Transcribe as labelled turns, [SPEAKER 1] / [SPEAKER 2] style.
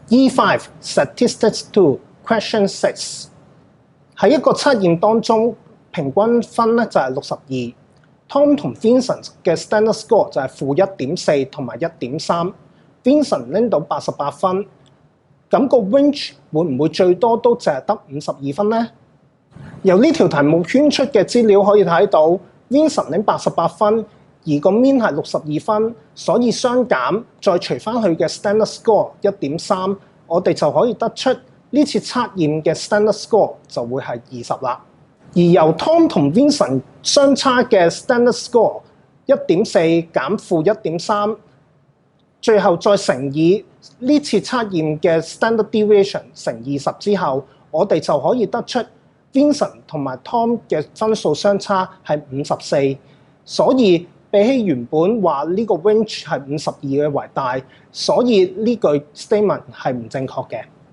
[SPEAKER 1] E5 Statistics 2 Question 6喺一個測驗當中，平均分咧就係62。Tom 同 Vincent 嘅 standard score 就係-1.4同埋1.3。Vincent 拎到88分，咁個 range 會唔會最多都淨係得52分呢？由呢條題目圈出嘅資料可以睇到 ，Vincent 拎88分，而個 mean 係62分，所以相減再除翻佢嘅 standard score 1.3，我哋就可以得出呢次測驗嘅 standard score 就會係20啦。而由 Tom 同 Vincent 相差嘅 standard score 1.4減負1.3，最後再乘以呢次測驗嘅 standard deviation 乘20之後，我哋就可以得出 Vincent 同埋 Tom 嘅分數相差係54，所以比起原本話呢個 range 係52嘅為大，所以呢句 statement 係唔正確嘅。